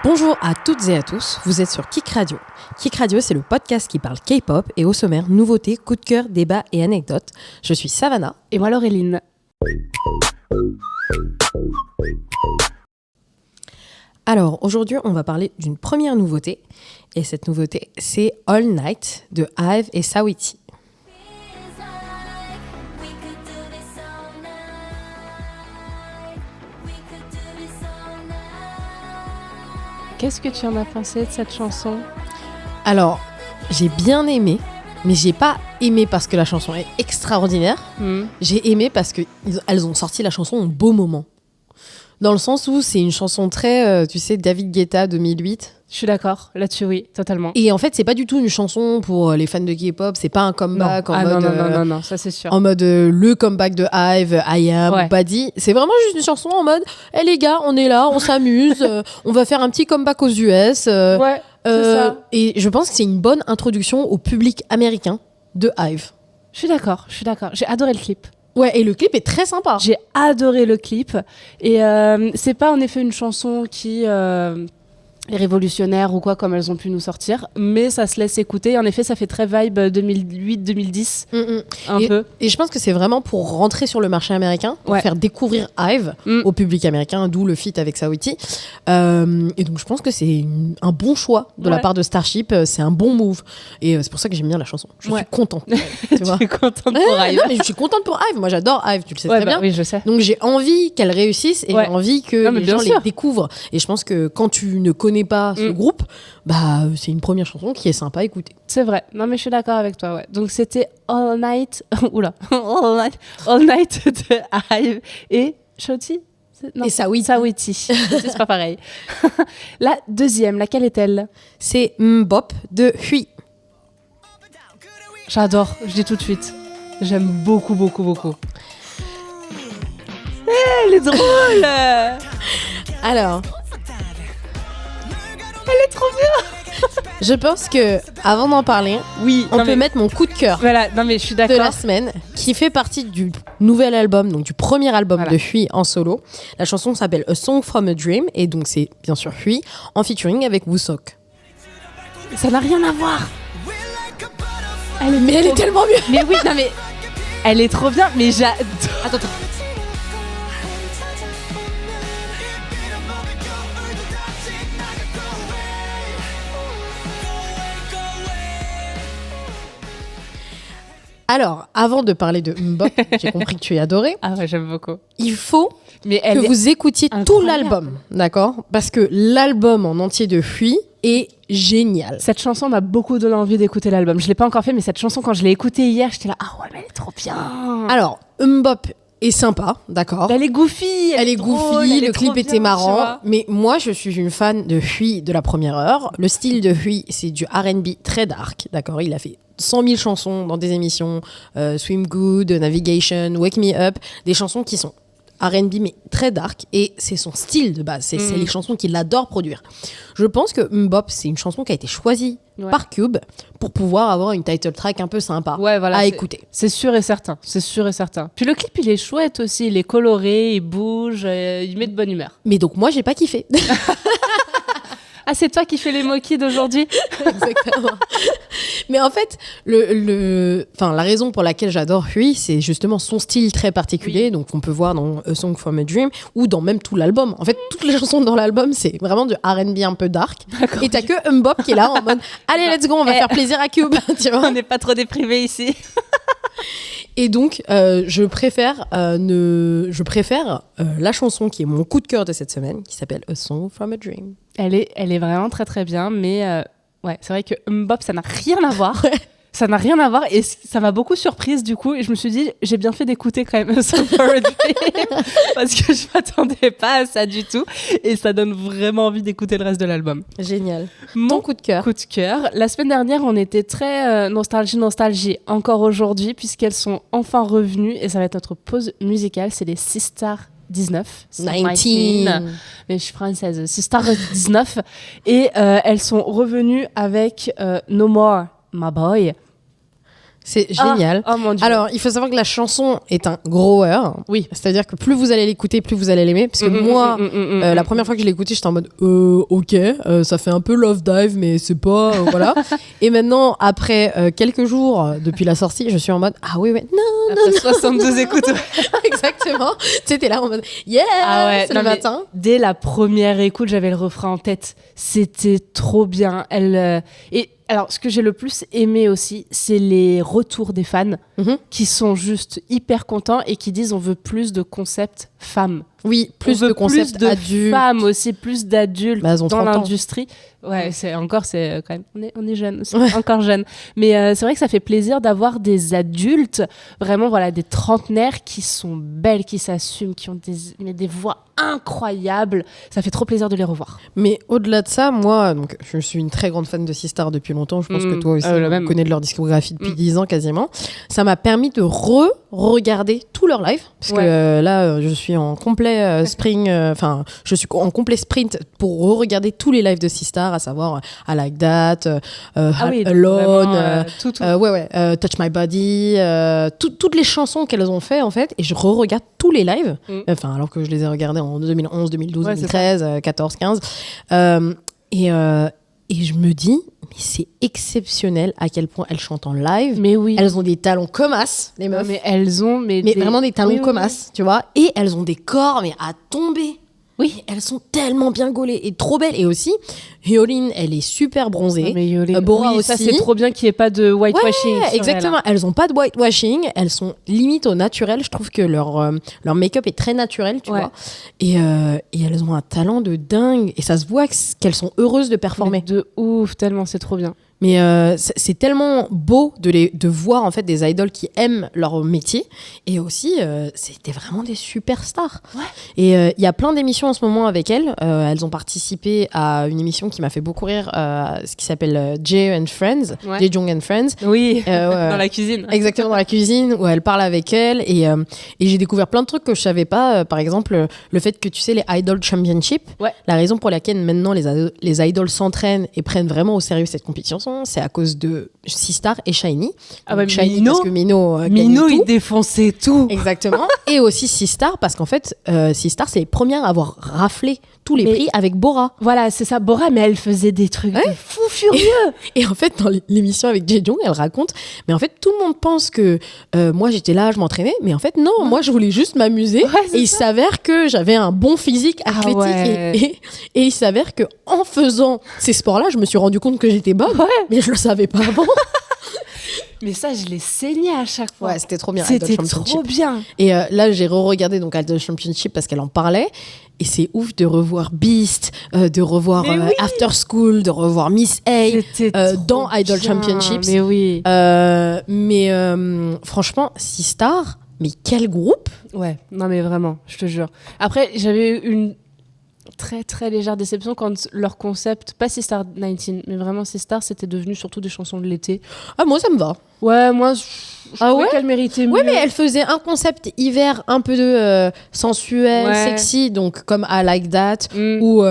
Bonjour à toutes et à tous, vous êtes sur Kik Radio. Kik Radio, c'est le podcast qui parle K-pop et au sommaire, nouveautés, coups de cœur, débats et anecdotes. Je suis Savannah. Et moi Laureline. Alors, aujourd'hui, on va parler d'une première nouveauté. Et cette nouveauté, c'est All Night de IVE et Saweetie. Qu'est-ce que tu en as pensé de cette chanson ? Alors, j'ai bien aimé, mais j'ai pas aimé parce que la chanson est extraordinaire. J'ai aimé parce qu'elles ont sorti la chanson au beau moment. Dans le sens où c'est une chanson très, tu sais, David Guetta 2008. Je suis d'accord, là-dessus oui, totalement. Et en fait, c'est pas du tout une chanson pour les fans de K-pop, c'est pas un comeback non, ça c'est sûr. En mode le comeback de IVE, I Am, Ouais. Buddy. C'est vraiment juste une chanson en mode hey, les gars, on est là, on s'amuse, on va faire un petit comeback aux US. Ouais, c'est ça. Et je pense que c'est une bonne introduction au public américain de IVE. Je suis d'accord. J'ai adoré le clip. Ouais, et le clip est très sympa. J'ai adoré le clip. Et c'est pas en effet une chanson qui est révolutionnaire ou quoi, comme elles ont pu nous sortir, mais ça se laisse écouter. En effet, ça fait très vibe 2008-2010, peu. Et je pense que c'est vraiment pour rentrer sur le marché américain, pour faire découvrir IVE au public américain, d'où le feat avec Saweetie. Et donc, je pense que c'est un bon choix de la part de Starship. C'est un bon move. Et c'est pour ça que j'aime bien la chanson. Je suis contente. Tu vois. Je suis contente pour IVE. Non, mais je suis contente pour IVE. Moi, j'adore IVE, tu le sais très bien. Oui, je sais. Donc, j'ai envie qu'elle réussisse et j'ai envie que les gens les découvrent. Et je pense que quand tu ne connais pas ce groupe, bah, c'est une première chanson qui est sympa à écouter. C'est vrai. Non, mais je suis d'accord avec toi, ouais. Donc, c'était All Night... All Night de IVE et Shoti. Et Saweetie. C'est pas pareil. La deuxième, laquelle est-elle ? C'est Mbop de Hui. J'adore, je dis tout de suite. J'aime beaucoup. Elle est drôle. Alors, elle est trop bien. je pense que avant d'en parler, on peut mettre mon coup de cœur. Voilà, non mais je suis d'accord. De la semaine, qui fait partie du nouvel album, donc du premier album de Hui en solo. La chanson s'appelle A Song from a Dream et donc c'est bien sûr Hui en featuring avec Woosok. Ça n'a rien à voir. Elle est tellement mieux. Mais oui, non mais elle est trop bien. Mais j'adore. Attends. Alors, avant de parler de Mbop, j'ai compris que tu es adoré. Ah ouais, j'aime beaucoup. Il faut que vous écoutiez tout l'album, d'accord ? Parce que l'album en entier de Hui est génial. Cette chanson m'a beaucoup donné envie d'écouter l'album. Je l'ai pas encore fait, mais cette chanson, quand je l'ai écoutée hier, j'étais là, ah ouais, mais elle est trop bien. Alors, Mbop est sympa, d'accord. Elle est goofy, elle est goofy, le clip était marrant. Mais moi, je suis une fan de Hui de la première heure. Le style de Hui, c'est du R&B très dark, d'accord. Il a fait 100 000 chansons dans des émissions, Swim Good, Navigation, Wake Me Up, des chansons qui sont R&B mais très dark et c'est son style de base, c'est les chansons qu'il adore produire. Je pense que Mbop, c'est une chanson qui a été choisie par Cube pour pouvoir avoir une title track un peu sympa à écouter. C'est sûr et certain. Puis le clip, il est chouette aussi, il est coloré, il bouge, il met de bonne humeur. Mais donc moi, j'ai pas kiffé. Ah, c'est toi qui fais les moquis d'aujourd'hui. Exactement. Mais en fait, la raison pour laquelle j'adore Hui, c'est justement son style très particulier, donc on peut voir dans A Song from a Dream, ou dans même tout l'album. En fait, toutes les chansons dans l'album, c'est vraiment du R&B un peu dark. D'accord. Et t'as que Mbop qui est là en mode « Allez, let's go, on va faire plaisir à Cube !» Tu vois. On n'est pas trop déprimés ici. Et donc, je préfère la chanson qui est mon coup de cœur de cette semaine, qui s'appelle A Song from a Dream. Elle est vraiment très très bien, mais c'est vrai que Mbop, ça n'a rien à voir. Ça n'a rien à voir et ça m'a beaucoup surprise du coup. Et je me suis dit, j'ai bien fait d'écouter quand même A Song for a Dream parce que je m'attendais pas à ça du tout. Et ça donne vraiment envie d'écouter le reste de l'album. Génial. Mon coup de cœur. Coup de cœur. La semaine dernière, on était très nostalgie encore aujourd'hui puisqu'elles sont enfin revenues et ça va être notre pause musicale. C'est les Sistar 19. Mais je suis française. Sistar 19. Et elles sont revenues avec No More My Boy. C'est génial. Oh mon Dieu. Alors, il faut savoir que la chanson est un grower. Oui. C'est-à-dire que plus vous allez l'écouter, plus vous allez l'aimer. Parce que moi, la première fois que je l'ai écouté, j'étais en mode ok, ça fait un peu Love Dive, mais c'est pas. Voilà. Et maintenant, après quelques jours depuis la sortie, je suis en mode ah oui, ouais, non. Après 72 écoutes. Exactement. Tu sais, t'es là en mode yeah, c'est le matin. Dès la première écoute, j'avais le refrain en tête. C'était trop bien. Et alors, ce que j'ai le plus aimé aussi, c'est les retours des fans qui sont juste hyper contents et qui disent on veut plus de concepts femmes. Oui, plus de concepts adultes. Femmes aussi, plus d'adultes dans l'industrie. Ouais, c'est quand même, on est jeunes, encore jeunes. Mais c'est vrai que ça fait plaisir d'avoir des adultes, vraiment voilà, des trentenaires qui sont belles, qui s'assument, qui ont des voix incroyables. Ça fait trop plaisir de les revoir. Mais au-delà de ça, moi, donc, je suis une très grande fan de Sistar depuis longtemps. Je pense que toi aussi, tu connais de leur discographie depuis 10 ans quasiment. Ça m'a permis de re-regarder tous leurs lives. Parce que là, je suis en complet je suis en complet sprint pour re-regarder tous les lives de Sistar, à savoir I Like That, Alone, Touch My Body, toutes les chansons qu'elles ont fait en fait, et je re-regarde tous les lives, alors que je les ai regardés en 2011, 2012, 2013, 14, 15, et je me dis mais c'est exceptionnel à quel point elles chantent en live. Mais oui. Elles ont des talons comme as, les meufs. Mais elles ont vraiment des talons comme as, tu vois. Et elles ont des corps mais à tomber. Oui, elles sont tellement bien gaulées et trop belles. Et aussi, Hyolyn, elle est super bronzée. Mais Hyolyn, Bora aussi. Ça c'est trop bien qu'il n'y ait pas de whitewashing. Ouais, exactement. Elles n'ont pas de whitewashing. Elles sont limite au naturel. Je trouve que leur make-up est très naturel, tu vois. Et elles ont un talent de dingue. Et ça se voit qu'elles sont heureuses de performer. Mais de ouf, tellement, c'est trop bien. Mais c'est tellement beau de voir en fait des idoles qui aiment leur métier, et aussi c'était vraiment des superstars. Et il y a plein d'émissions en ce moment avec elles. Elles ont participé à une émission qui m'a fait beaucoup rire, ce qui s'appelle Jae and Friends, Jae and Friends. Oui, dans la cuisine. Exactement, dans la cuisine, où elle parle avec elle, et j'ai découvert plein de trucs que je savais pas. Par exemple, le fait que tu sais les Idol Championship, la raison pour laquelle maintenant les idols s'entraînent et prennent vraiment au sérieux cette compétition, c'est à cause de Sistar et Shiny. Shiny parce que Mino il défonçait tout. Exactement. Et aussi Sistar parce qu'en fait Sistar c'est les premières à avoir raflé tous les prix avec Bora. Voilà, c'est ça, Bora, mais elle faisait des trucs de fou furieux. Et en fait, dans l'émission avec Jaejong, elle raconte, mais en fait, tout le monde pense que moi, j'étais là, je m'entraînais, mais en fait, non, moi, je voulais juste m'amuser. Et il s'avère que j'avais un bon physique athlétique. Et il s'avère que en faisant ces sports-là, je me suis rendu compte que j'étais bonne, mais je le savais pas avant. Mais ça, je l'ai saigné à chaque fois. Ouais, c'était trop bien. C'était trop bien. Et là, j'ai re-regardé donc Idol Championship parce qu'elle en parlait. Et c'est ouf de revoir Beast, de revoir After School, de revoir Miss A dans Idol Championships. Mais oui. Franchement, Sistar, mais quel groupe! Ouais, non mais vraiment, je te jure. Après, j'avais une très très légère déception quand leur concept, pas Sistar 19, mais vraiment Sistar, c'était devenu surtout des chansons de l'été. Ah, moi ça me va. Ouais, moi je trouvais qu'elle méritait mieux. Ouais, mais elle faisait un concept hiver un peu sensuel, sexy, donc comme I Like That, ou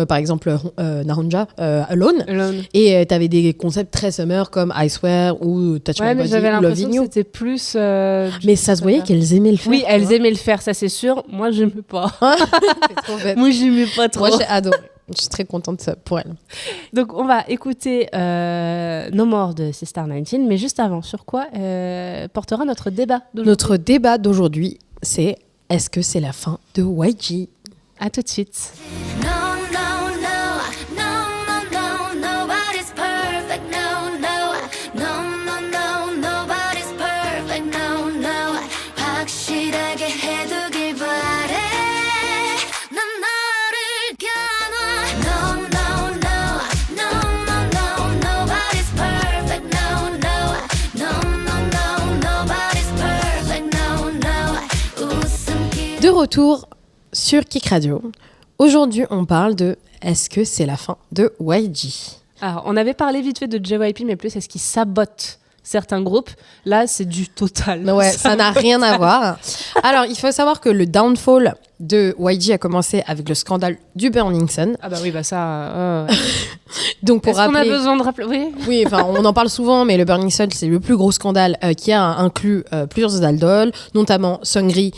par exemple Nahonja, Alone. Et t'avais des concepts très summer comme I Swear ou Touch My Body, j'avais Love l'impression In You. que c'était plus... mais ça se voyait qu'elles aimaient le faire. Oui, elles aimaient le faire, ça c'est sûr. Moi, j'aimais pas. C'est trop bête. Moi, j'aimais pas trop. Moi, j'ai adoré. Je suis très contente pour elle. Donc, on va écouter No More de Sistar 19, mais juste avant, sur quoi portera notre débat d'aujourd'hui? Notre débat d'aujourd'hui, c'est est-ce que c'est la fin de YG? À tout de suite. De retour sur Kik Radio. Aujourd'hui, on parle de est-ce que c'est la fin de YG? Alors, on avait parlé vite fait de JYP, mais plus est-ce qu'ils sabotent certains groupes? Là, c'est du total. Ouais, ça n'a rien à voir. Alors, il faut savoir que le downfall de YG a commencé avec le scandale du Burning Sun. Ah bah oui, bah ça... Donc pour Est-ce qu'on a rappeler, besoin de rappeler oui, enfin on en parle souvent, mais le Burning Sun c'est le plus gros scandale qui a inclus plusieurs idoles, notamment Seungri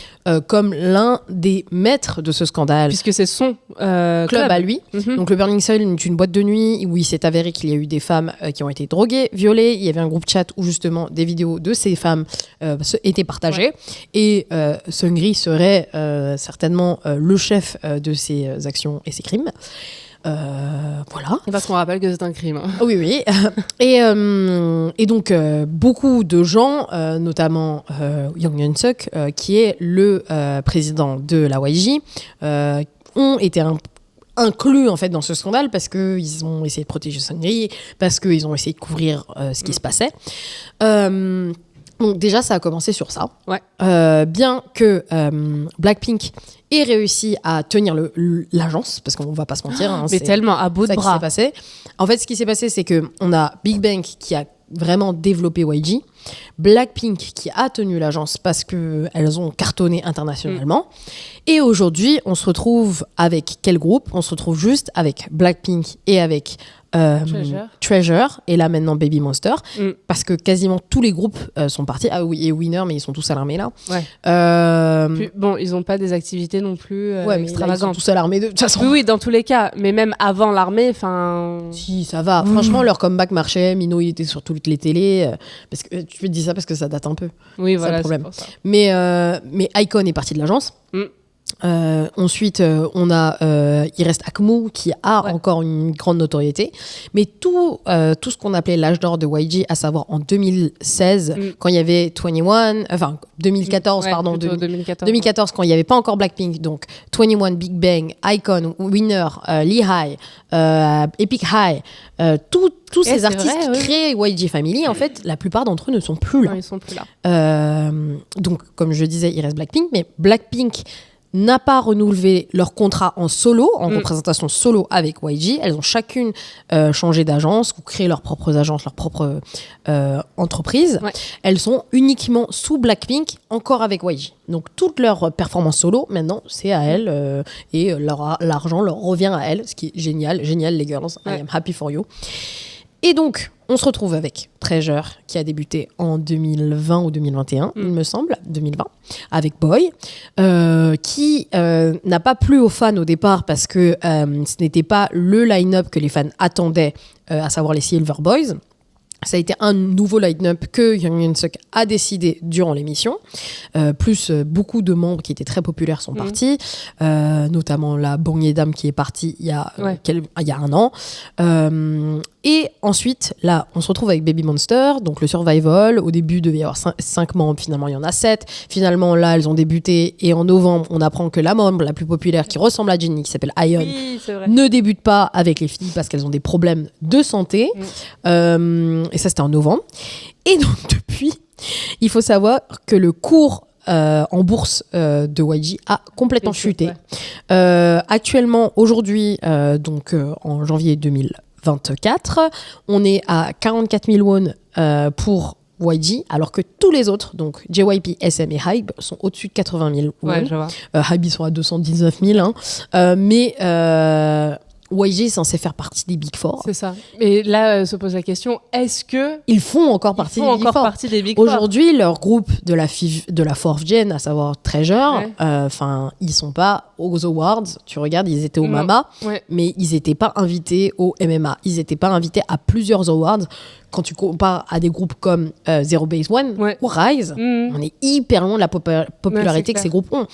comme l'un des maîtres de ce scandale. Puisque c'est son club À lui. Donc le Burning Sun est une boîte de nuit où il s'est avéré qu'il y a eu des femmes qui ont été droguées, violées. Il y avait un groupe chat où justement des vidéos de ces femmes étaient partagées. Et Seungri serait certainement le chef de ces actions et ces crimes. Voilà. Parce qu'on rappelle que c'est un crime. Oui, oui. Et donc, beaucoup de gens, notamment Young Hyun-suk, qui est le président de la YG, ont été inclus en fait dans ce scandale parce qu'ils ont essayé de protéger Seungri, parce qu'ils ont essayé de couvrir ce qui se passait. Donc déjà, ça a commencé sur ça. Ouais. Bien que Blackpink ait réussi à tenir l'agence, parce qu'on va pas se mentir. Mais tellement, à bout de bras. Qui s'est passé. En fait, ce qui s'est passé, c'est qu'on a Big Bang qui a vraiment développé YG, Blackpink qui a tenu l'agence parce qu'elles ont cartonné internationalement. Et aujourd'hui, on se retrouve avec quel groupe ? On se retrouve juste avec Blackpink et avec Treasure et là maintenant Baby Monster parce que quasiment tous les groupes sont partis. Ah oui, et Winner, mais ils sont tous à l'armée là. Ouais. Puis, bon, ils n'ont pas des activités non plus extravagantes. Là, ils sont tous à l'armée de toute façon. Oui, dans tous les cas. Mais même avant l'armée, enfin. Si, ça va. Franchement, leur comeback marchait. Mino, il était sur toutes les télés. Parce que tu te dis ça parce que ça date un peu. Oui, voilà, c'est le problème. pour ça. Mais Icon est parti de l'agence. Ensuite, il reste Akmu qui a encore une grande notoriété, mais tout ce qu'on appelait l'âge d'or de YG, à savoir en 2016, quand il y avait 2014, pardon, 2014, quand il n'y avait pas encore Blackpink, donc 21, Big Bang, Icon, Winner, Lee High, Epic High, tous ces artistes qui créent YG Family, en fait, la plupart d'entre eux ne sont plus là. Non, ils sont plus là. Donc, comme je disais, il reste Blackpink, mais Blackpink n'a pas renouvelé leur contrat en solo, en représentation solo avec YG. Elles ont chacune changé d'agence ou créé leurs propres agences, leurs propres entreprises. Ouais. Elles sont uniquement sous Blackpink, encore avec YG. Donc toutes leurs performances solo, maintenant, c'est à elles et l'argent leur revient à elles, ce qui est génial. Génial, les girls. I am happy for you. Et donc, on se retrouve avec Treasure, qui a débuté en 2020 ou 2021, il me semble, 2020, avec Boy, qui n'a pas plu aux fans au départ parce que ce n'était pas le line-up que les fans attendaient, à savoir les Silver Boys. Ça a été un nouveau line-up que Young Hyun-suk a décidé durant l'émission. Plus beaucoup de membres qui étaient très populaires sont partis, notamment la Bong Dam qui est partie il y a un an. Et ensuite, là, on se retrouve avec Baby Monster, donc le Survival. Au début, il devait y avoir 5 membres, finalement, il y en a 7. Finalement, là, elles ont débuté. Et en novembre, on apprend que la membre la plus populaire, qui ressemble à Jennie, qui s'appelle Ayeon, ne débute pas avec les filles parce qu'elles ont des problèmes de santé. Et ça, c'était en novembre. Et donc, depuis, il faut savoir que le cours en bourse de YG a complètement chuté. Actuellement, aujourd'hui, donc en janvier 2024, on est à 44 000 won pour YG, alors que tous les autres, donc JYP, SM et Hybe, sont au-dessus de 80 000 won. Ouais, je vois. Hybe, ils sont à 219 000. Mais YG est censé faire partie des Big Four. C'est ça. Et là, se pose la question, est-ce que... Ils font encore partie des Big Four. Aujourd'hui, leur groupe de la fourth gen, à savoir Treasure, ils sont pas aux Awards. Tu regardes, ils étaient au MAMA, mais ils n'étaient pas invités au MMA. Ils n'étaient pas invités à plusieurs Awards. Quand tu compares à des groupes comme Zero Base One ou Rise, on est hyper loin de la popularité que ces groupes ont.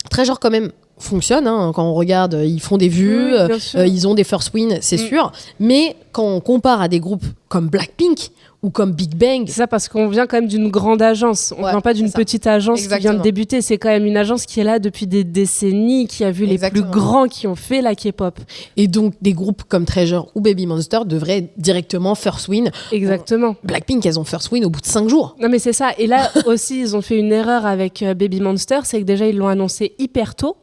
Treasure, quand même, fonctionne, hein. Quand on regarde, ils font des vues, ils ont des first wins, c'est sûr, mais quand on compare à des groupes comme Blackpink ou comme Big Bang, c'est ça, parce qu'on vient quand même d'une grande agence, on vient pas d'une petite agence qui vient de débuter, c'est quand même une agence qui est là depuis des décennies, qui a vu les plus grands qui ont fait la K-pop, et donc des groupes comme Treasure ou Baby Monster devraient directement first win. Exactement. Blackpink, elles ont first win au bout de 5 jours. Non mais c'est ça, et là aussi ils ont fait une erreur avec Baby Monster, c'est que déjà ils l'ont annoncé hyper tôt,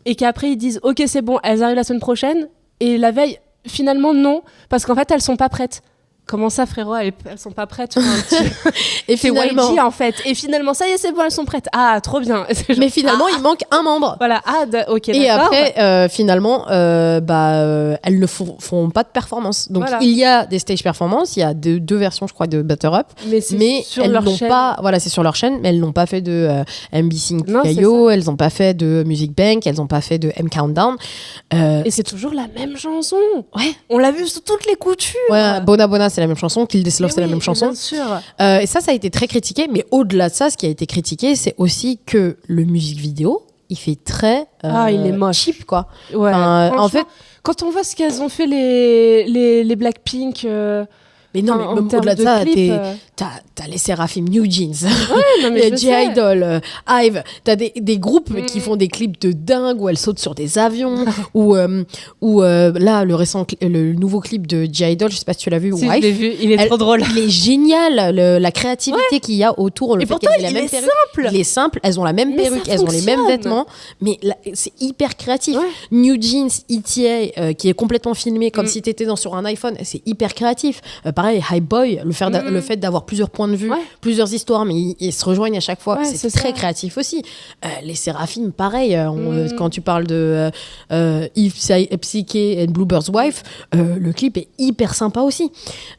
et qu'après ils disent ok c'est bon, elles arrivent la semaine prochaine, et la veille finalement non, parce qu'en fait elles sont pas prêtes. comment ça, frérot, elles sont pas prêtes. Et finalement, YG en fait. Et finalement, ça y est, c'est bon, elles sont prêtes. Ah, trop bien. Mais finalement, il manque un membre. Voilà. Ah, ok. Et d'accord. après, finalement, elles ne font pas de performance. Donc il y a des stage performances. Il y a deux versions, je crois, de Butter Up. Mais sur elles leur n'ont chaîne. pas. Voilà, c'est sur leur chaîne, mais elles n'ont pas fait de MBC Non, Kayo. Elles n'ont pas fait de Music Bank. Elles n'ont pas fait de M Countdown. Et c'est toujours la même chanson. Ouais. On l'a vu sous toutes les coutures. Ouais, Bona Bona, c'est la même chanson. Kill This Love, c'est la même chanson. Bien sûr. Et ça a été très critiqué. Mais au-delà de ça, ce qui a été critiqué, c'est aussi que le music vidéo, il fait très il est moche. cheap, quoi. Ouais. En fait, quand on voit ce qu'elles ont fait les Blackpink. mais non, mais même au-delà de ça, t'as les Seraphim, New Jeans, J-Idol, Hive, t'as des groupes qui font des clips de dingue où elles sautent sur des avions, ou là, le nouveau clip de J-Idol, je sais pas si tu l'as vu, si, Wife, je l'ai vu, il est trop drôle. Il est génial, la créativité qu'il y a autour, le et fait pourtant, qu'elles aient la même perruque. Simple. Il est simple, elles ont la même perruque, elles ont les mêmes vêtements, mais là, c'est hyper créatif. Ouais. New Jeans, ETA, qui est complètement filmé comme si t'étais sur un iPhone, c'est hyper créatif. Pareil, High Boy, le fait d'avoir plusieurs points de vue, plusieurs histoires, mais ils se rejoignent à chaque fois, c'est très créatif aussi. Les Séraphines, pareil, quand tu parles de Psyche and Bluebird's Wife, le clip est hyper sympa aussi.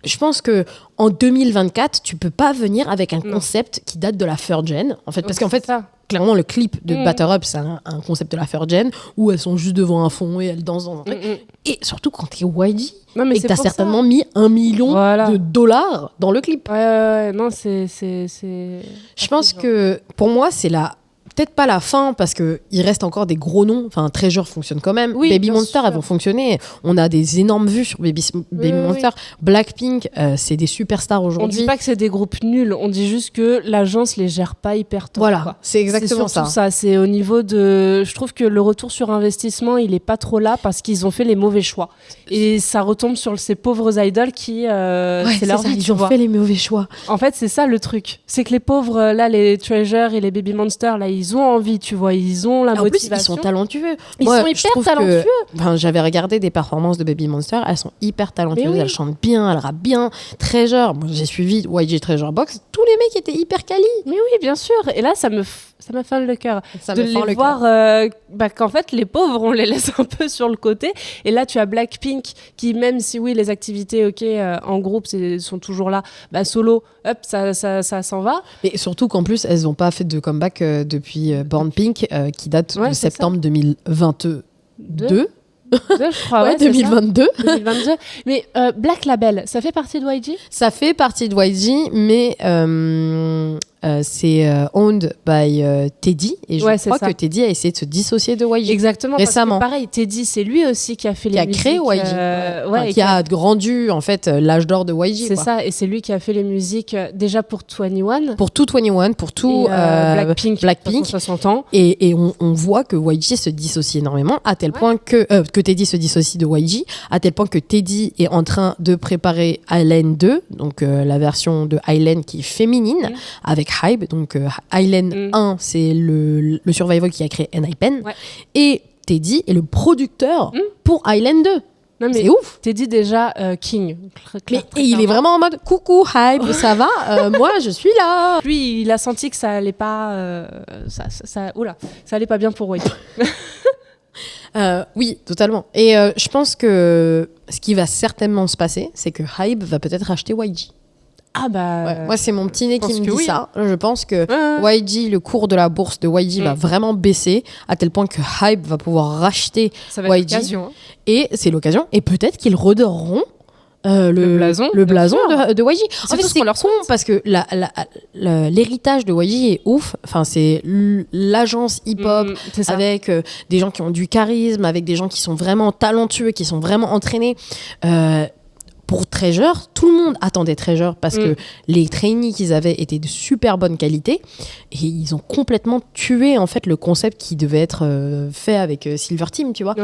Je pense que en 2024, tu peux pas venir avec un concept qui date de la third gen, en fait, parce qu'en fait, clairement, le clip de Butter Up, c'est un concept de la third gen où elles sont juste devant un fond et elles dansent dans un truc. Et surtout quand t'es YG et que t'as certainement mis $1 million dans le clip. Non, c'est. Je pense que pour moi, c'est peut-être pas la fin parce qu'il reste encore des gros noms. Enfin, Treasure fonctionne quand même. Baby Monster, elles vont fonctionner. On a des énormes vues sur Baby Monster. Blackpink, c'est des superstars aujourd'hui. On dit pas que c'est des groupes nuls. On dit juste que l'agence les gère pas hyper tôt. Voilà, quoi. c'est exactement ça. C'est au niveau de. Je trouve que le retour sur investissement, il est pas trop là parce qu'ils ont fait les mauvais choix. Et ça retombe sur ces pauvres idoles qui. C'est leur vie. Ils ont fait les mauvais choix. En fait, c'est ça le truc. C'est que les pauvres, là, les Treasure et les Baby Monster, là, ils ont envie, tu vois, ils ont la motivation. En plus, ils sont talentueux. Ils sont hyper talentueux. J'avais regardé des performances de Baby Monster, elles sont hyper talentueuses, elles chantent bien, elles rappent bien. Treasure, moi j'ai suivi YG Treasure Box, tous les mecs étaient hyper quali. Mais oui, bien sûr. Et là, ça me fait le cœur de les voir qu'en fait les pauvres on les laisse un peu sur le côté, et là tu as Blackpink qui, même si oui les activités en groupe sont toujours là, solo hop ça s'en va, mais surtout qu'en plus elles n'ont pas fait de comeback depuis Born Pink qui date de septembre 2022 je crois, 2022. Mais Black Label, ça fait partie de YG ? Ça fait partie de YG, mais c'est owned by Teddy, et je crois que Teddy a essayé de se dissocier de YG. Exactement, récemment. Parce que pareil, Teddy, c'est lui aussi qui a fait les musiques, qui a créé YG, qui a rendu en fait l'âge d'or de YG. C'est ça, et c'est lui qui a fait les musiques déjà pour 21. Pour tout 21, pour tout Blackpink. 60 ans. Et on voit que YG se dissocie énormément, à tel point que Teddy se dissocie de YG, à tel point que Teddy est en train de préparer Island 2, donc la version de Island qui est féminine, avec Hybe. Donc Island 1, c'est le survival qui a créé N.I.P.E.N. Et Teddy est le producteur pour Island 2. Non, mais c'est ouf. T'es déjà King. Et il est vraiment en mode coucou Hybe, ça va, moi je suis là. Lui, il a senti que ça allait pas, ça allait pas bien pour YG. Oui, totalement. Et je pense que ce qui va certainement se passer, c'est que Hybe va peut-être racheter YG. Ah bah... Ouais. Moi, c'est mon petit nez qui me dit ça. Je pense que YG, le cours de la bourse de YG va vraiment baisser, à tel point que Hybe va pouvoir racheter ça va YG. être l'occasion, hein. Et c'est l'occasion. Et peut-être qu'ils redoreront le blason de YG. En fait, c'est con parce que l'héritage de YG est ouf. Enfin, c'est l'agence hip-hop avec des gens qui ont du charisme, avec des gens qui sont vraiment talentueux, qui sont vraiment entraînés. Pour Treasure, tout le monde attendait Treasure parce que les trainees qu'ils avaient étaient de super bonne qualité, et ils ont complètement tué en fait le concept qui devait être fait avec Silver Team, tu vois.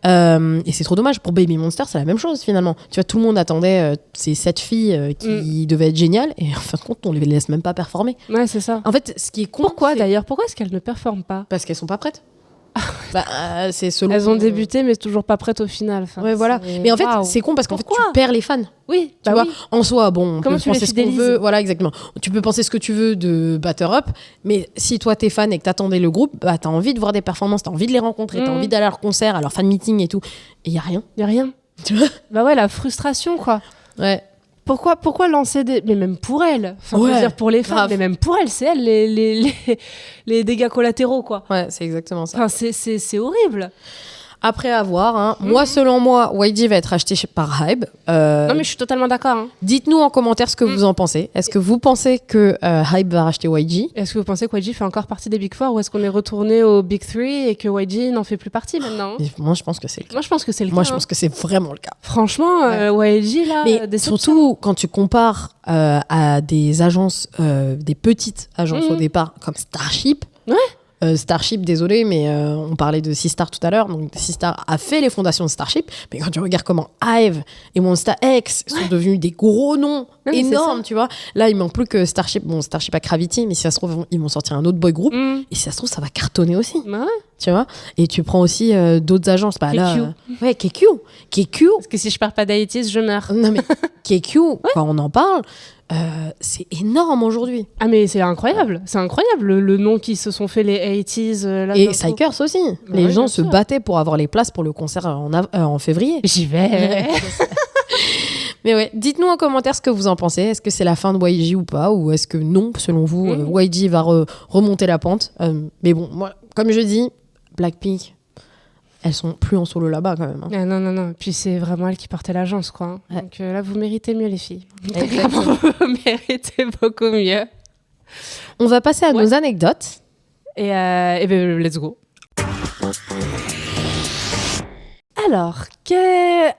Et c'est trop dommage. Pour Baby Monster, c'est la même chose finalement. Tu vois, tout le monde attendait ces 7 filles qui devaient être géniales, et en fin de compte, on les laisse même pas performer. Ouais, c'est ça. En fait, ce qui est con. Pourquoi d'ailleurs ? Pourquoi est-ce qu'elles ne performent pas ? Parce qu'elles sont pas prêtes. C'est selon. Elles ont débuté, mais toujours pas prêtes au final. Enfin, ouais, voilà. Mais en fait, c'est con parce qu'en fait, tu perds les fans. Oui, tu vois. En soi, bon, on Comment peut penser ce qu'on veut. Voilà, exactement. Tu peux penser ce que tu veux de Batter Up, mais si toi t'es fan et que t'attendais le groupe, bah t'as envie de voir des performances, t'as envie de les rencontrer, t'as envie d'aller à leur concert, à leur fan meeting et tout. Et y a rien. Y a rien. Tu vois. Bah ouais, la frustration, quoi. Ouais. Pourquoi lancer des... Mais même pour elles, enfin, ouais, je veux dire pour les fans, mais même pour elles, c'est elles les dégâts collatéraux, quoi. Ouais, c'est exactement ça. Enfin, c'est horrible. Après avoir, hein, moi, selon moi, YG va être acheté par Hybe. Non, mais je suis totalement d'accord. Hein. Dites-nous en commentaire ce que vous en pensez. Est-ce que vous pensez que Hybe va racheter YG ? Est-ce que vous pensez que YG fait encore partie des Big Four ou est-ce qu'on est retourné au Big Three et que YG n'en fait plus partie maintenant ? Moi, je pense que c'est le cas. Moi, je pense que c'est le cas. Moi, je pense que c'est vraiment le cas. Franchement, YG, là... Mais surtout, quand tu compares à des agences, des petites agences au départ, comme Starship... Ouais. Starship, désolé, mais on parlait de Sistar tout à l'heure. Donc, Sistar a fait les fondations de Starship. Mais quand tu regardes comment Hive et Monsta X sont devenus des gros noms énormes, tu vois. Là, il manque plus que Starship. Bon, Starship a Gravity, mais si ça se trouve, ils vont sortir un autre boy group. Et si ça se trouve, ça va cartonner aussi. Ouais. Tu vois. Et tu prends aussi d'autres agences. Bah, là, ouais, KQ. Parce que si je pars pas d'Haïti, je meurs. Non, mais KQ, quand on en parle... c'est énorme aujourd'hui. Ah mais c'est incroyable le nom qui se sont fait les 80s là. Et Psychers aussi. Les gens se battaient pour avoir les places pour le concert en février. J'y vais. Mais ouais, dites-nous en commentaire ce que vous en pensez. Est-ce que c'est la fin de YG ou pas, ou est-ce que non, selon vous, YG va remonter la pente. Mais bon, moi, comme je dis, Blackpink, elles sont plus en solo là-bas quand même. Hein. Ah, non. Puis c'est vraiment elles qui portaient l'agence, quoi. Ouais. Donc là, vous méritez mieux, les filles. Exactement. Vous méritez beaucoup mieux. On va passer à nos anecdotes. Et ben, let's go. Alors,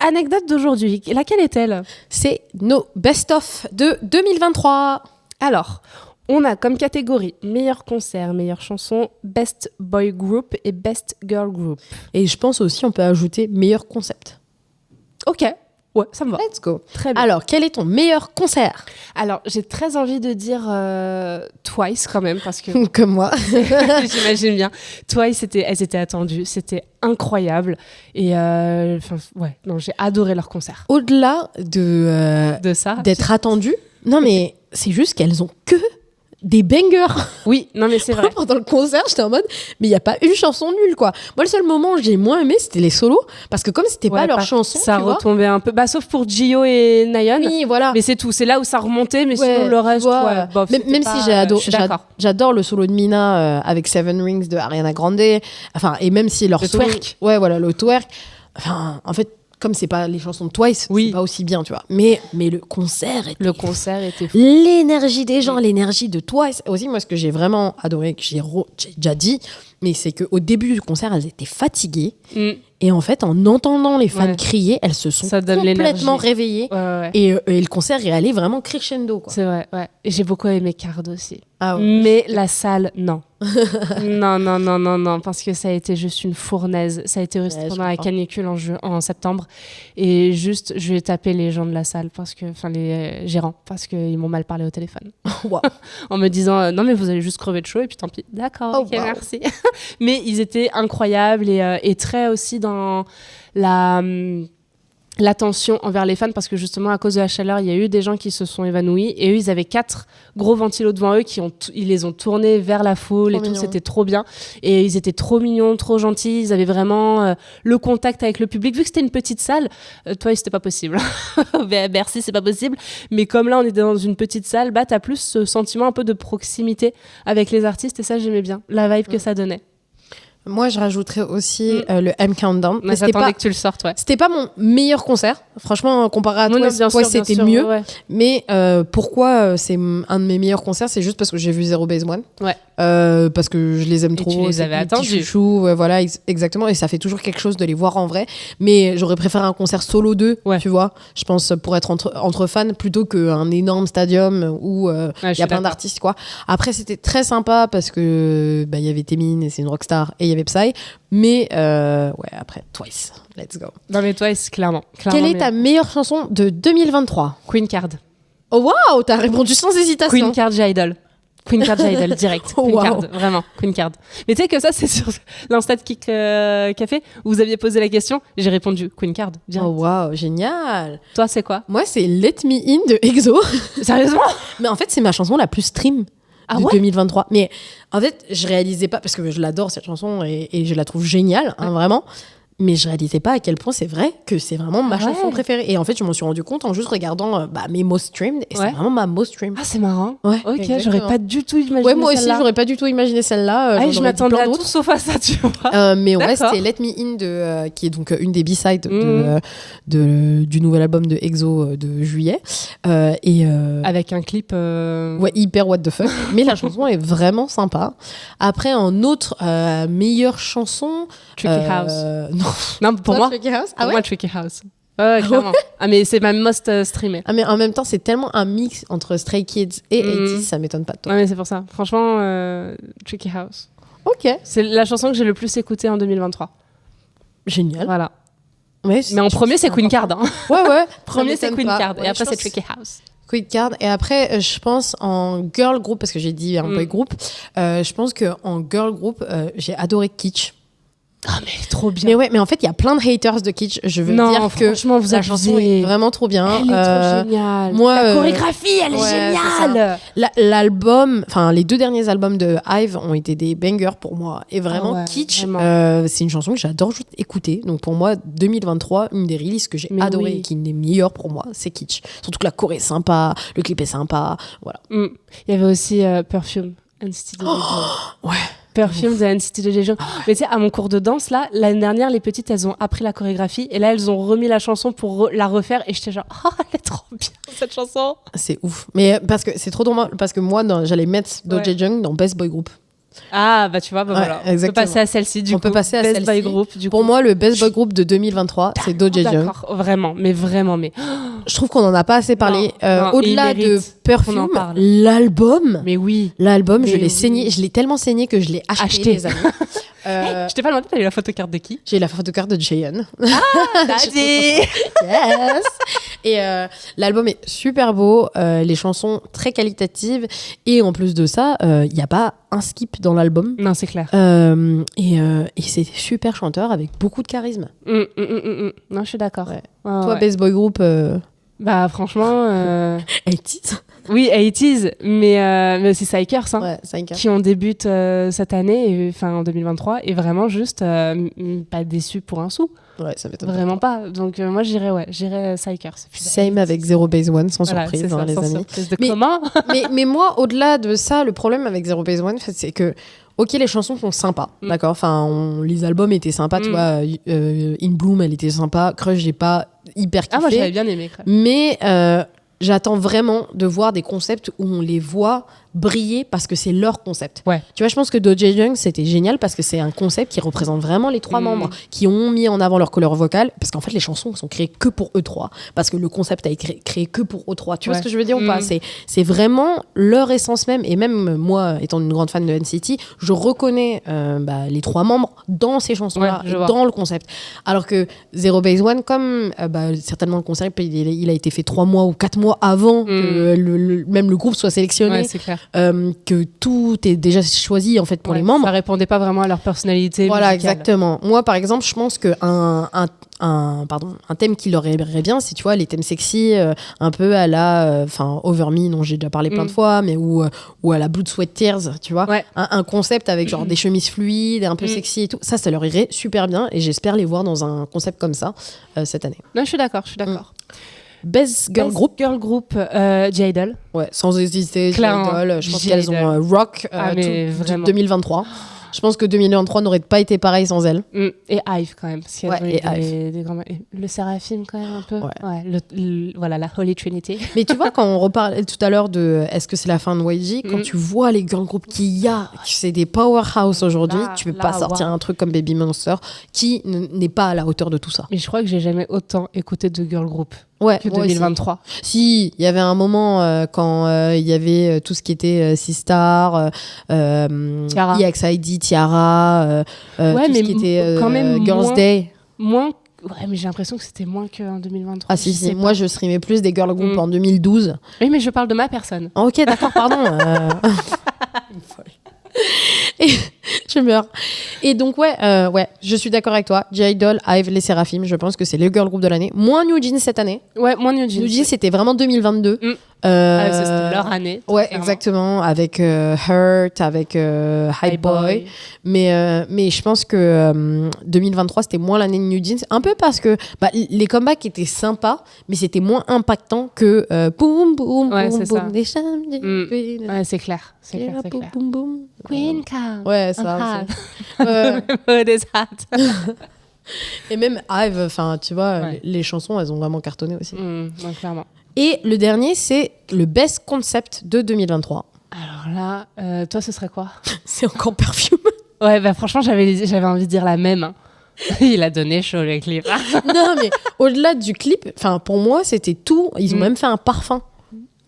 anecdote d'aujourd'hui, laquelle est-elle ? C'est nos best-of de 2023. Alors, on a comme catégorie meilleur concert, meilleure chanson, best boy group et best girl group. Et je pense aussi on peut ajouter meilleur concept. Ok, ouais, ça me va. Let's go. Très bien. Alors, quel est ton meilleur concert ? Alors, j'ai très envie de dire Twice quand même, parce que... Comme moi. J'imagine bien. Twice, elles étaient attendues, c'était incroyable. Et j'ai adoré leur concert. Au-delà de ça, d'être attendues, non mais c'est juste qu'elles ont que des bangers. Oui, non mais c'est vrai. Pendant le concert, j'étais en mode, mais il n'y a pas une chanson nulle, quoi. Moi, le seul moment où j'ai moins aimé, c'était les solos, parce que comme c'était pas leur chanson, ça retombait un peu. Bah, sauf pour Gio et Nayeon. Oui, voilà. Mais c'est tout. C'est là où ça remontait, mais sinon le reste, bof. Même si j'adore le solo de Mina avec Seven Rings de Ariana Grande. Enfin, et même si leur solo, twerk. Ouais, voilà, le twerk. Enfin, en fait, comme c'est pas les chansons de Twice, c'est pas aussi bien, tu vois. Mais le concert était fou. L'énergie des gens, l'énergie de Twice. Aussi, moi, ce que j'ai vraiment adoré, que j'ai déjà dit, mais c'est qu'au début du concert, elles étaient fatiguées. Et en fait, en entendant les fans crier, elles se sont complètement réveillées. Ouais. Et le concert est allé vraiment crescendo, quoi. C'est vrai, ouais. Et j'ai beaucoup aimé Card aussi. Ah ouais. Mais la salle, non. non, parce que ça a été juste une fournaise. Ça a été aussi pendant la canicule en septembre. Et juste, je vais taper les gens de la salle, les gérants, parce qu'ils m'ont mal parlé au téléphone. Wow. En me disant, non mais vous allez juste crever de chaud, et puis tant pis. D'accord, merci. Mais ils étaient incroyables et très aussi dans l'attention envers les fans, parce que justement à cause de la chaleur il y a eu des gens qui se sont évanouis et eux ils avaient 4 gros ventilos devant eux ils les ont tournés vers la foule trop et tout, c'était trop bien et ils étaient trop mignons, trop gentils, ils avaient vraiment le contact avec le public, vu que c'était une petite salle. Toi c'était pas possible. Merci, c'est pas possible, mais comme là on était dans une petite salle, bah t'as plus ce sentiment un peu de proximité avec les artistes et ça j'aimais bien la vibe que ça donnait. Moi, je rajouterais aussi le M Countdown. Mais j'attendais que tu le sortes, ouais. C'était pas mon meilleur concert. Franchement, comparé à toi, c'était mieux. Ouais. Mais pourquoi c'est un de mes meilleurs concerts ? C'est juste parce que j'ai vu Zero Base One. Ouais. Parce que je les aime trop. Tu les avais attendus. Chouchous, voilà, exactement. Et ça fait toujours quelque chose de les voir en vrai. Mais j'aurais préféré un concert solo 2, tu vois. Je pense pour être entre fans plutôt qu'un énorme stadium où il y a plein d'artistes, quoi. Après, c'était très sympa parce que y avait Taemin et c'est une rockstar et il y avait Psy. Mais après, Twice. Let's go. Non, mais Twice, clairement. Quelle est ta meilleure chanson de 2023 ? Queen Card. Oh waouh, t'as répondu sans hésitation. Queen Card, J-Idol. Queen Card Idol, direct. Queen Card, vraiment, Queen Card. Mais tu sais que ça, c'est sur l'Insta de Kick Café, où vous aviez posé la question, j'ai répondu Queen Card, direct. Oh waouh, génial. Toi, c'est quoi? Moi, c'est Let Me In de EXO. Sérieusement? Mais en fait, c'est ma chanson la plus stream de 2023. Mais en fait, je réalisais pas, parce que je l'adore cette chanson et je la trouve géniale, vraiment. Mais je réalisais pas à quel point c'est vrai que c'est vraiment ma chanson préférée. Et en fait, je m'en suis rendu compte en juste regardant mes most streamed. Et c'est vraiment ma most streamed. Ah, c'est marrant. Ouais, ok, exactement. j'aurais pas du tout imaginé Ouais, moi aussi, celle-là. j'aurais pas du tout imaginé celle-là. Je m'attendais à tout sauf à ça, tu vois. Mais ouais, c'était Let Me In, qui est donc une des B-sides du nouvel album de EXO de juillet. Avec un clip... Ouais, hyper what the fuck. Mais la chanson est vraiment sympa. Après, en autre meilleure chanson... Tricky House. Non, pour moi, Tricky House. Pour moi, Tricky House. Ouais, clairement. Mais c'est ma most streamée. Mais en même temps, c'est tellement un mix entre Stray Kids et 80s, ça m'étonne pas de toi. Ouais, mais c'est pour ça. Franchement, Tricky House. Ok. C'est la chanson que j'ai le plus écoutée en 2023. Génial. Voilà. Ouais, mais en premier, c'est Queen Card. Hein. Ouais. Premier, c'est Queen Card. Et après, c'est Tricky House. Queen Card. Et après, je pense en girl group, parce que j'ai dit un boy group, je pense qu'en girl group, j'ai adoré Kitsch. Ah, mais trop bien. Mais en fait, il y a plein de haters de Kitsch. Je veux dire que vous la chanson est vraiment trop bien. Elle est trop géniale. Moi, la chorégraphie, elle est géniale. L'album, enfin, les 2 derniers albums de Hive ont été des bangers pour moi. Et vraiment, Kitsch, c'est une chanson que j'adore juste écouter. Donc pour moi, 2023, une des releases que j'ai adoré et qui est une des meilleures pour moi, c'est Kitsch. Surtout que la choré est sympa, le clip est sympa. Voilà. Il y avait aussi Perfume, NCT de ouais. Perfume de NCT de Jeju. Mais tu sais, à mon cours de danse, là, l'année dernière, les petites, elles ont appris la chorégraphie et là, elles ont remis la chanson pour la refaire et j'étais genre, oh, elle est trop bien, cette chanson. C'est ouf. Mais parce que c'est trop drôle, parce que moi, j'allais mettre Do Jae-jung dans Best Boy Group. Ah, bah tu vois, voilà. Exactement. On peut passer à celle-ci, du coup. On peut passer à Best celle-ci. Boy Group, du coup. Pour moi, le Best Boy Group de 2023, c'est Do Jae-jung. D'accord, vraiment. Je trouve qu'on en a pas assez parlé. Au-delà de Perfume, l'album. Mais oui. L'album, je l'ai saigné. Je l'ai tellement saigné que je l'ai acheté. Les amis. Je t'ai pas demandé, t'as eu la photocarte de qui? J'ai la photocarte de Jaehyun. Ah, daddy. Yes. Et l'album est super beau, les chansons très qualitatives et en plus de ça, il n'y a pas un skip dans l'album. Non, c'est clair. Et c'est super chanteur avec beaucoup de charisme. Non, je suis d'accord. Ouais. Toi, Best Boy Group Bah franchement... 80s. Oui, 80s, mais aussi Psychers, Psychers, qui ont débuté cette année, enfin en 2023, et vraiment juste pas déçus pour un sou. Ouais, ça m'étonne vraiment pas. Donc moi j'irais Psychers. Same avec Zero Base One, sans surprise, ça, les sans amis. Surprise de comment mais moi, au-delà de ça, le problème avec Zero Base One, c'est que ok, les chansons sont sympas, d'accord. Enfin, les albums étaient sympas, tu vois. In Bloom, elle était sympa. Crush, j'ai pas hyper kiffé. Ah, moi j'avais bien aimé. Crush. Mais j'attends vraiment de voir des concepts où on les voit briller parce que c'est leur concept. Ouais. Tu vois, je pense que Do Jae-jung, c'était génial parce que c'est un concept qui représente vraiment les 3 membres qui ont mis en avant leur couleur vocale, parce qu'en fait, les chansons sont créées que pour eux 3, parce que le concept a été créé que pour eux 3. Tu vois ce que je veux dire ou pas? C'est vraiment leur essence même. Et même moi, étant une grande fan de NCT, je reconnais les 3 membres dans ces chansons-là, dans le concept. Alors que Zero Base One, comme certainement le concept, il a été fait 3 mois ou 4 mois avant que même le groupe soit sélectionné. Ouais, c'est clair. Que tout est déjà choisi en fait pour les membres. Ça répondait pas vraiment à leur personnalité. Voilà, musicale. exactement. Moi, par exemple, je pense que un thème qui leur irait bien, c'est, tu vois, les thèmes sexy, un peu à la Over Me, dont j'ai déjà parlé plein de fois, mais ou à la Blood Sweat Tears, tu vois. Ouais. Un concept avec genre des chemises fluides, un peu sexy et tout. Ça leur irait super bien et j'espère les voir dans un concept comme ça cette année. Non, je suis d'accord. Best Girl Group. Girl Group, J-Idol. Ouais, sans hésiter, J-Idol. Je pense qu'elles ont rock tout 2023. Je pense que 2023 n'aurait pas été pareil sans elle. Et Hive quand même. Parce qu'il y a des grands... Le Séraphim quand même un peu. Ouais. Voilà, la Holy Trinity. Mais tu vois, quand on reparlait tout à l'heure de est-ce que c'est la fin de YG, quand tu vois les girl groups qu'il y a, c'est des powerhouse aujourd'hui, tu peux pas sortir un truc comme Baby Monster qui n'est pas à la hauteur de tout ça. Mais je crois que j'ai jamais autant écouté de girl group. Que 2023. Si, il y avait un moment quand il y avait tout ce qui était Sistar, EXID, Tiara, tout ce qui était quand même Girls' Day. Ouais, mais j'ai l'impression que c'était moins qu'en 2023. Ah si. Moi, je streamais plus des girl groups en 2012. Oui, mais je parle de ma personne. Ok, d'accord, pardon. Une folle. Et je meurs. Et donc ouais, je suis d'accord avec toi. J-Idol, IVE, les Seraphim, je pense que c'est le girl group de l'année. Moins New Jeans cette année. Ouais, moins New Jeans. New Jeans, c'était vraiment 2022. C'était leur année. Ouais, exactement. Avec Hurt, avec High Boy. Mais je pense que 2023, c'était moins l'année de New Jeans. Un peu parce que les comebacks étaient sympas, mais c'était moins impactant que Boom Boom Ouais, Boom c'est Boom ça. des champions. Ouais, c'est clair. C'est clair. Boom Boom. Queen Cow. Ouais, ça. What is that? Et même IVE, enfin, tu vois, Ouais. les chansons, elles ont vraiment cartonné aussi. Ouais, clairement. Et le dernier, c'est le best concept de 2023. Alors là, toi, ce serait quoi? C'est encore Perfume. Ouais, franchement, j'avais envie de dire la même. Hein. Il a donné chaud, le clip. Non, mais au-delà du clip, enfin, pour moi, c'était tout. Ils ont même fait un parfum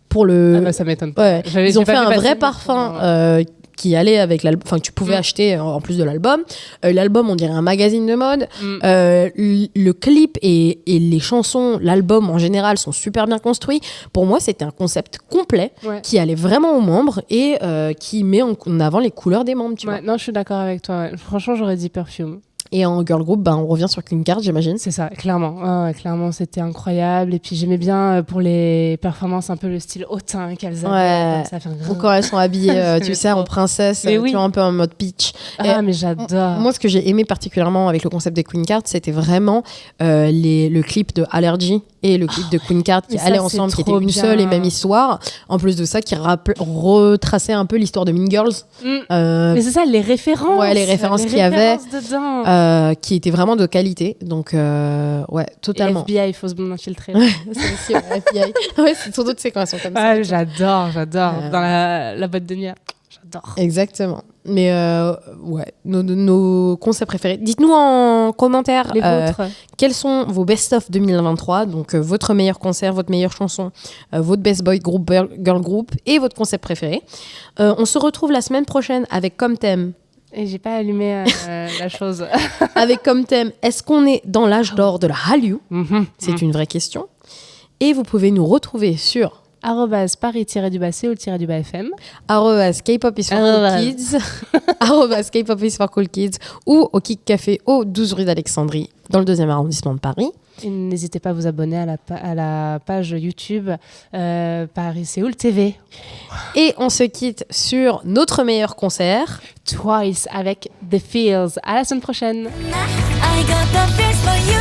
pour le. Ça m'étonne pas. Ouais. Ils ont fait un vrai parfum qui allait avec l'album, enfin que tu pouvais acheter en plus de l'album. L'album, on dirait un magazine de mode. Le clip et les chansons, l'album en général sont super bien construits. Pour moi, c'était un concept complet qui allait vraiment aux membres et qui met en avant les couleurs des membres. Tu vois. Non, je suis d'accord avec toi. Ouais. Franchement, j'aurais dit Perfume. Et en girl group, on revient sur Queen Card, j'imagine. C'est ça, clairement. Clairement, c'était incroyable. Et puis, j'aimais bien pour les performances un peu le style hautain qu'elles avaient. Ouais. Ou quand elles sont habillées, tu sais, en princesse, tu vois, un peu en mode peach. Mais j'adore. Moi, ce que j'ai aimé particulièrement avec le concept des Queen Card, c'était vraiment le clip de Allergy et le clip de Queen Card qui allaient ensemble, qui étaient une seule et même histoire. En plus de ça, qui retraçait un peu l'histoire de Mean Girls. Mais c'est ça, les références. Ouais, les références qu'il y avait. Dedans. Qui étaient vraiment de qualité. Donc, ouais, totalement. Et FBI, fausse blonde infiltrée. C'est aussi FBI. Ouais, c'est sur d'autres séquences comme ça. J'adore. Dans la boîte de nuit. J'adore. Exactement. Mais ouais, nos concepts préférés. Dites-nous en commentaire quels sont vos best-of 2023. Donc, votre meilleur concert, votre meilleure chanson, votre best boy group, girl group et votre concept préféré. On se retrouve la semaine prochaine avec comme thème. Et j'ai pas allumé la chose. Avec comme thème, est-ce qu'on est dans l'âge d'or de la Hallyu? C'est une vraie question. Et vous pouvez nous retrouver sur @paris-du-bas-co-du-bas-fm @K-pop is for cool kids @K-pop is for cool kids ou au Kick Café au 12 rue d'Alexandrie dans le 2e arrondissement de Paris. Et n'hésitez pas à vous abonner à la page YouTube Paris-Séoul TV. Et on se quitte sur notre meilleur concert Twice avec The Feels. À la semaine prochaine. I got the feels for you.